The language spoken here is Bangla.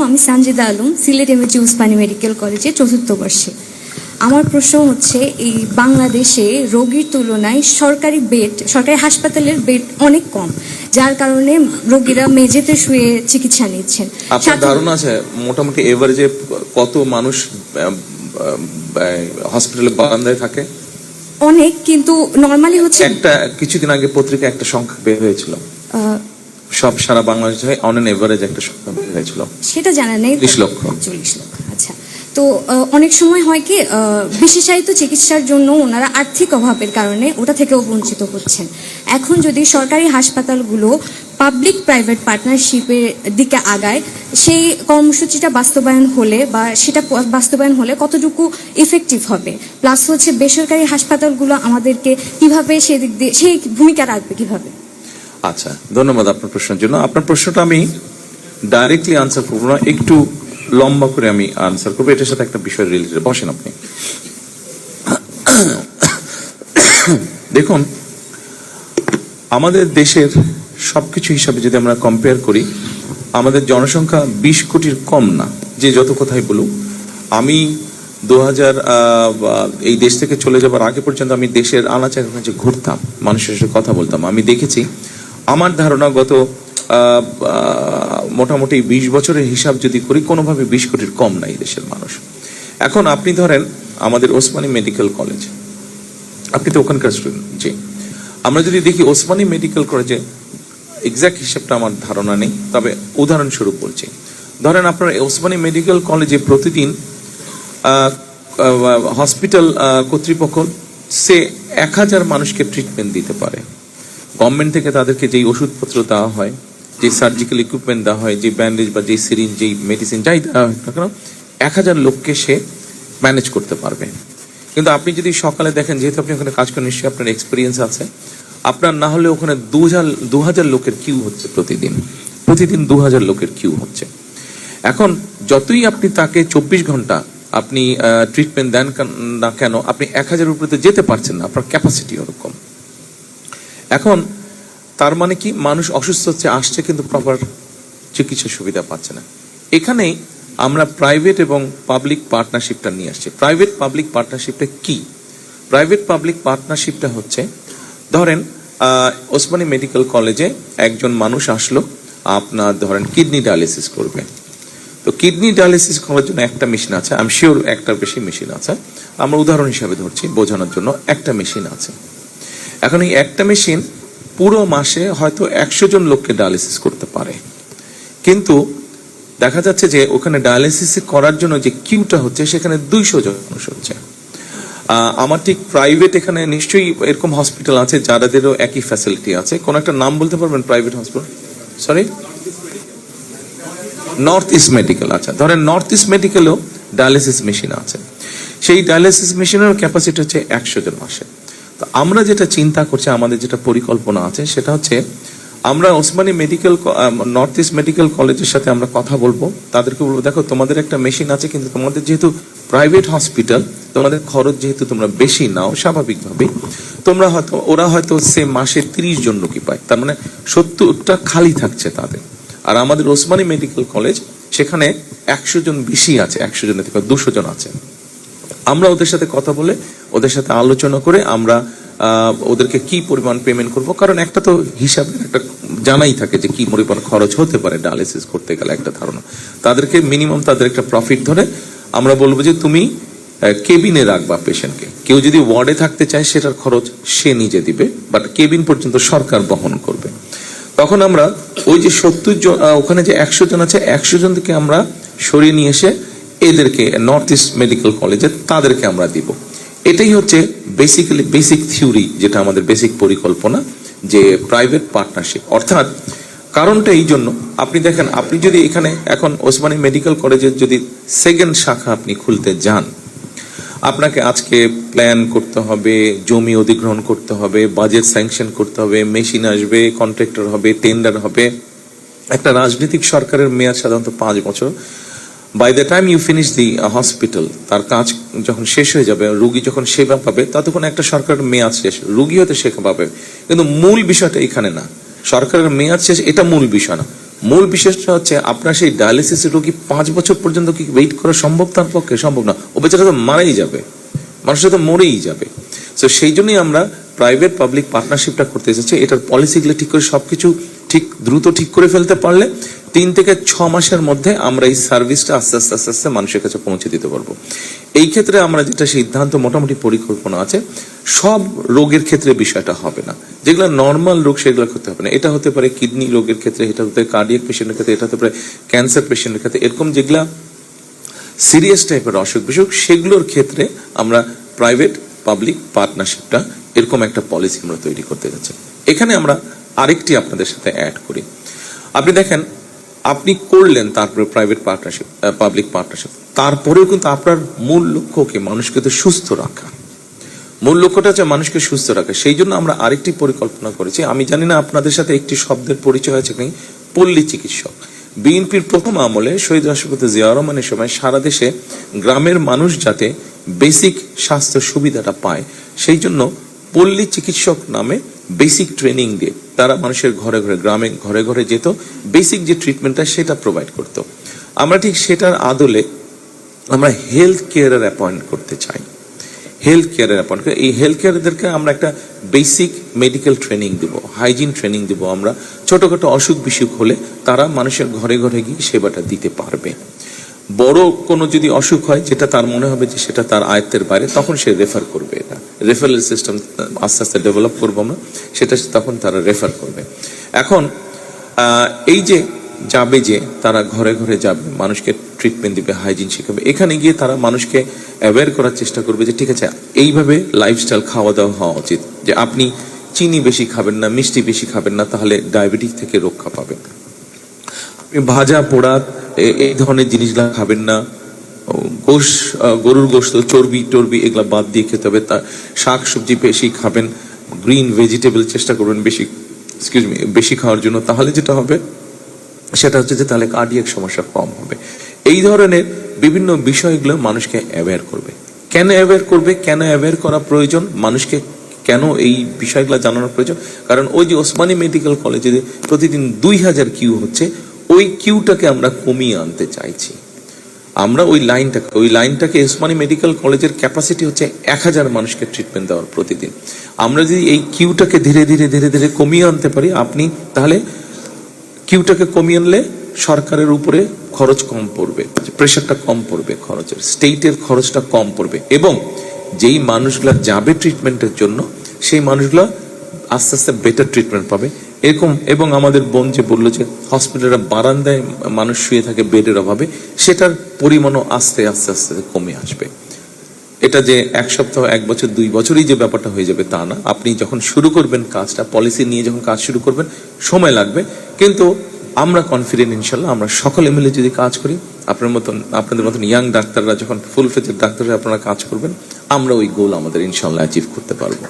আমি সানজিদা আলম, সিলেট এমএজি উসমানী মেডিকেল কলেজে চতুর্থ বর্ষে। আমার প্রশ্ন হচ্ছে, এই বাংলাদেশে রোগীর তুলনায় সরকারি হাসপাতালের বেড অনেক কম, যার কারণে রোগীরা মেঝেতে শুয়ে চিকিৎসা নিচ্ছেন। আপনার ধারণা আছে মোটামুটি এভারেজে কত মানুষ হসপিটালে বারান্দায় থাকে? অনেক, কিন্তু নরমালি হচ্ছে একটা কিছুদিন আগে পত্রিকা একটা সংখ্যা বের হয়েছিল, সব সারা বাংলাদেশে অন এন এভারেজ একটা সংখ্যা বের হয়েছিল, সেটা জানা নেই। 40 লক্ষ। আচ্ছা, তো অনেক সময় হয় কি, বিশেষায়িত চিকিৎসার জন্য ওনারা আর্থিক অভাবের কারণে ওটা থেকেও বঞ্চিত হচ্ছেন। এখন যদি সরকারি হাসপাতালগুলো পাবলিক প্রাইভেট পার্টনারশিপের দিকে আগায়, সেই কর্মসূচিটা বাস্তবায়ন হলে বা সেটা বাস্তবায়ন হলে কতটুকু ইফেক্টিভ হবে, প্লাস হচ্ছে বেসরকারি হাসপাতালগুলো আমাদেরকে কিভাবে সেদিক দিয়ে সেই ভূমিকা রাখবে কিভাবে? আচ্ছা, ধন্যবাদ আপনার প্রশ্নের জন্য। আপনার প্রশ্নটা আমি ডাইরেক্টলি আনসার করবো না, একটু লম্বা করে আমি আনসার করবো, এটার সাথে একটা বিষয় রিলেটেড। বসেন আপনি। দেখুন, আমাদের দেশের সবকিছু হিসাবে যদি আমরা কম্পেয়ার করি, আমাদের জনসংখ্যা 20 কোটির কম না, যে যত কথাই বলুক। আমি 2000 এই দেশ থেকে চলে যাবার আগে পর্যন্ত আমি দেশের আনাচে কাছে ঘুরতাম, মানুষের সাথে কথা বলতাম। আমি দেখেছি, আমার ধারণা গত মোটামুটি 20 বছরের হিসাব যদি করি, কোনোভাবে 20 কোটির কম নাই দেশের মানুষ। এখন আপনি ধরেন আমাদের ওসমানী মেডিকেল কলেজ, আপনি তো ওখানকার স্টুডেন্ট। জি, আমরা যদি দেখি ওসমানী মেডিকেল কলেজে এক্সাক্ট হিসাবটা আমার ধারণা নেই, তবে উদাহরণস্বরূপ বলছি। ধরেন আপনার ওসমানী মেডিকেল কলেজে প্রতিদিন হসপিটাল কর্তৃপক্ষ সে 1000 মানুষকে ট্রিটমেন্ট দিতে পারে। গভর্নমেন্ট থেকে তাদেরকে যেই ওষুধপত্র দেওয়া হয়, যে সার্জিক্যাল ইকুইপমেন্ট দেওয়া হয়, যে ব্যান্ডেজ বা যে সিরিঞ্জ, যেই মেডিসিন যাই দেওয়া হয় না কেন, 1000 লোককে সে ম্যানেজ করতে পারবে। কিন্তু আপনি যদি সকালে দেখেন, যেহেতু আপনি ওখানে কাজ করেন, নিশ্চয়ই আপনার এক্সপিরিয়েন্স আছে, আপনার না হলে ওখানে 2000 লোকের কিউ হচ্ছে প্রতিদিন 2000 লোকের কিউ হচ্ছে। এখন যতই আপনি তাকে 24 ঘন্টা আপনি ট্রিটমেন্ট দেন না কেন, আপনি 1000 উপরে তো যেতে পারছেন না, আপনার ক্যাপাসিটি ওরকম। এখন তার মানে কি, মানুষ অসুস্থ হচ্ছে, আসছে, কিন্তু প্রপার চিকিৎসা সুবিধা পাচ্ছে না। এখানেই আমরা প্রাইভেট এবং পাবলিক পার্টনারশিপটা নিয়ে আসছি। প্রাইভেট পাবলিক পার্টনারশিপটা কি? প্রাইভেট পাবলিক পার্টনারশিপটা হচ্ছে, ধরেন ওসমানী মেডিকেল কলেজে একজন মানুষ আসলো, আপনার ধরেন কিডনি ডায়ালিসিস করবে। তো কিডনি ডায়ালিসিস করার জন্য একটা মেশিন আছে, আমি শিওর একটার বেশি মেশিন আছে, আমরা উদাহরণ হিসাবে ধরছি বোঝানোর জন্য, একটা মেশিন আছে। এখন এই একটা মেশিন পুরো মাসে হয়তো 100 জন লোককে ডায়ালিসিস করতে পারে, কিন্তু দেখা যাচ্ছে যে ওখানে ডায়ালিসিস করার জন্য যে কিউটা হচ্ছে, সেখানে 200 জন মানুষ হচ্ছে। আমার ঠিক প্রাইভেট এখানে নিশ্চয়ই এরকম হসপিটাল আছে যাদেরও একই ফ্যাসিলিটি আছে। কোন একটা নাম বলতে পারবেন private hospital? Sorry, north east medical. আচ্ছা, ধরেন নর্থ ইস্ট মেডিকেলেও ডায়ালিসিস মেশিন আছে। সেই ডায়ালিসিস মেশিনের ক্যাপাসিটি হচ্ছে 100 জন মাসে। তো আমরা যেটা চিন্তা করছি, আমাদের যেটা পরিকল্পনা আছে, সেটা হচ্ছে আমরা Osmani medical north east medical কলেজের সাথে আমরা কথা বলবো, তাদেরকে বলবো, দেখো তোমাদের একটা মেশিন আছে, কিন্তু তোমাদের যেহেতু প্রাইভেট হসপিটাল, তোমাদের খরচ যেহেতু তোমরা বেশি নাও, স্বাভাবিকভাবে ওরা হয়তো সে মাসে 30 জন রোগী পায়, তার মানে 70টা খালি থাকছে তাদের। আর আমাদের ওসমানী মেডিকেল কলেজ, সেখানে 100 জন বেশি আছে, 100 জনের থেকে 200 জন আছে। আমরা ওদের সাথে কথা বলে, ওদের সাথে আলোচনা করে আমরা ওদেরকে কি পরিমাণ পেমেন্ট করব, কারণ একটা তো হিসাবে একটা জানাই থাকে যে কি পরিমাণ খরচ হতে পারে ডায়ালিসিস করতে গেলে, একটা ধারণা। তাদেরকে মিনিমাম তাদের একটা প্রফিট ধরে আমরা বলবো যে তুমি কেবিনে রাখবা পেশেন্টকে। কেউ যদি ওয়ার্ডে থাকতে চায়, সেটার খরচ সে নিজে দিবে, বাট কেবিন পর্যন্ত সরকার বহন করবে। তখন আমরা ওই যে 70 জন, ওখানে যে 100 জন আছে, 100 জন থেকে আমরা সরিয়ে নিয়ে এসে এদেরকে নর্থ ইস্ট মেডিকেল কলেজে তাদেরকে আমরা দিব। এটাই হচ্ছে বেসিক্যালি বেসিক থিওরি, যেটা আমাদের বেসিক পরিকল্পনা, যে প্রাইভেট পার্টনারশিপ। অর্থাৎ কারণটা এই জন্য, আপনি দেখেন, আপনি যদি এখানে এখন ওসমানী মেডিকেল কলেজের যদি সেকেন্ড শাখা আপনি খুলতে যান, আপনাকে আজকে প্ল্যান করতে হবে, জমি অধিগ্রহণ করতে হবে, বাজেট স্যাংশন করতে হবে, মেশিন আসবে, কন্ট্রাক্টর হবে, টেন্ডার হবে। একটা রাজনৈতিক সরকারের মেয়াদ সাধারণত 5 বছর। By the time you finish the hospital, তার কাজ যখন শেষ হয়ে যাবে, রুগী যখন সেবা পাবে, ততক্ষণ একটা সরকারের মেয়াদ শেষ, রুগী হয়তো সেবা পাবে। কিন্তু মূল বিষয়টা এখানে না, সরকারের মেয়াদ শেষ এটা মূল বিষয় না, মূল বিষয়টা হচ্ছে আপনার সেই ডায়ালিসিস রোগী 5 বছর পর্যন্ত কি ওয়েট করা সম্ভব? তার পক্ষে সম্ভব না, ও বেচারা তো মারাই যাবে, মানুষ তো মরেই যাবে। তো সেই জন্যই আমরা প্রাইভেট পাবলিক পার্টনারশিপটা করতে এসেছি। এটার পলিসিগুলো ঠিক করে সবকিছু ঠিক দ্রুত ঠিক করে ফেলতে পারলে 3 থেকে 6 মাসের মধ্যে আমরা এই সার্ভিসটা আস্তে আস্তে আস্তে আস্তে মানুষের কাছে পৌঁছে দিতে পারবো। এই ক্ষেত্রে আমরা যেটা সিদ্ধান্ত, মোটামুটি পরিকল্পনা আছে, সব রোগের ক্ষেত্রে বিষয়টা হবে না। যেগুলো নর্মাল রোগ সেগুলো করতে হবে না। এটা হতে পারে কিডনি রোগের ক্ষেত্রে, এটা হতে পারে কার্ডিয়াক পেশেন্টের ক্ষেত্রে, এটা হতে পারে ক্যান্সার পেশেন্টের ক্ষেত্রে, এরকম যেগুলা সিরিয়াস টাইপের অসুখ বিসুখ সেগুলোর ক্ষেত্রে আমরা প্রাইভেট পাবলিক পার্টনারশিপটা এরকম একটা পলিসি আমরা তৈরি করতে যাচ্ছি। এখানে আমরা আরেকটি আপনাদের সাথে অ্যাড করি। আপনি দেখেন, আপনি করলেন তারপরে প্রাইভেট পার্টনারশিপ, পাবলিক পার্টনারশিপ, তারপরেও কিন্তু আপনার মূল লক্ষ্যকে মানুষকে তো সুস্থ রাখা, মূল লক্ষ্যটা হচ্ছে মানুষকে সুস্থ রাখা। সেই জন্য আমরা আরেকটি পরিকল্পনা করেছি। আমি জানি না আপনাদের সাথে একটি শব্দের পরিচয় আছে কি, পল্লী চিকিৎসক। বিএনপির প্রথম আমলে শহীদ রাষ্ট্রপতি জিয়াউর রহমানের সময় সারা দেশে গ্রামের মানুষ যাতে বেসিক স্বাস্থ্য সুবিধাটা পায়, সেই জন্য পল্লী চিকিৎসক নামে বেসিক ট্রেনিং দিয়ে তারা মানুষের ঘরে ঘরে, গ্রামে ঘরে ঘরে যেত, বেসিক যে ট্রিটমেন্টটা সেটা প্রোভাইড করত। আমরা ঠিক সেটার আদলে আমরা হেলথ কেয়ারের অ্যাপয়েন্ট করতে চাই। হেলথ কেয়ারের অ্যাপয়েন্ট করে এই হেলথ কেয়ারদেরকে আমরা একটা বেসিক মেডিকেল ট্রেনিং দিব, হাইজিন ট্রেনিং দিব। আমরা ছোটখাটো অসুখ বিসুখ হলে তারা মানুষের ঘরে ঘরে গিয়ে সেবাটা দিতে পারবে। বড় কোনো যদি অসুখ হয় যেটা তার মনে হবে যে সেটা তার আয়ত্তের বাইরে, তখন সে রেফার করবে। এটা রেফারেল সিস্টেম আস্তে আস্তে ডেভেলপ করবো আমরা, সেটা তখন তারা রেফার করবে। এখন এই যে যাবে, যে তারা ঘরে ঘরে যাবে, মানুষকে ট্রিটমেন্ট দিবে, হাইজিন শেখাবে, এখানে গিয়ে তারা মানুষকে অ্যাওয়্যার করার চেষ্টা করবে যে ঠিক আছে, এইভাবে লাইফস্টাইল খাওয়া দাওয়া হওয়া উচিত, যে আপনি চিনি বেশি খাবেন না, মিষ্টি বেশি খাবেন না, তাহলে ডায়াবেটিস থেকে রক্ষা পাবেন। আপনি ভাজা পোড়া এই ধরনের জিনিসগুলা খাবেন না, গরুর গোশত, চর্বি টর্বি এগুলা বাদ দিয়ে খেতে হবে। তার শাক সবজি বেশি খাবেন, গ্রিন ভেজিটেবল চেষ্টা করবেন বেশি খাওয়ার জন্য। তাহলে যেটা হবে সেটা হচ্ছে যে তাহলে কার্ডিয়াক সমস্যা কম হবে। এই ধরনের বিভিন্ন বিষয়গুলো মানুষকে অ্যাওয়্যার করবে। কেন অ্যাওয়্যার করবে, কেন অ্যাওয়্যার করা প্রয়োজন, মানুষকে কেন এই বিষয়গুলো জানানোর প্রয়োজন? কারণ ওই যে ওসমানী মেডিকেল কলেজে প্রতিদিন 2000 কিউ হচ্ছে, ওই কিউটাকে আমরা কমিয়ে আনতে চাইছি। আমরা ওই লাইনটাকে ওসমানী মেডিকেল কলেজের ক্যাপাসিটি হচ্ছে 1000 মানুষকে ট্রিটমেন্ট দেওয়ার প্রতিদিন। আমরা যদি এই কিউটাকে ধীরে ধীরে ধীরে ধীরে কমিয়ে আনতে পারি, আপনি তাহলে কিউটাকে কমিয়ে আনলে সরকারের উপরে খরচ কম পড়বে, প্রেশারটা কম পড়বে, খরচের স্টেটের খরচটা কম পড়বে, এবং যেই মানুষগুলা যাবে ট্রিটমেন্টের জন্য সেই মানুষগুলা আস্তে আস্তে বেটার ট্রিটমেন্ট পাবে। এরকম, এবং আমাদের বোন যে বললো যে হসপিটালের বারান্দায় মানুষ শুয়ে থাকে বেডের অভাবে, সেটার পরিমাণও আস্তে আস্তে আস্তে কমে আসবে। এটা যে 1 সপ্তাহ, 1 বছর, 2 বছরই যে ব্যাপারটা হয়ে যাবে তা না। আপনি যখন শুরু করবেন কাজটা, পলিসি নিয়ে যখন কাজ শুরু করবেন, সময় লাগবে, কিন্তু আমরা কনফিডেন্ট ইনশাল্লাহ। আমরা সকলে মিলে যদি কাজ করি, আপনাদের মতন ইয়াং ডাক্তাররা যখন ফুল ফ্লেজেড ডাক্তাররা আপনারা কাজ করবেন, আমরা ওই গোল আমাদের ইনশাল্লাহ অ্যাচিভ করতে পারবো।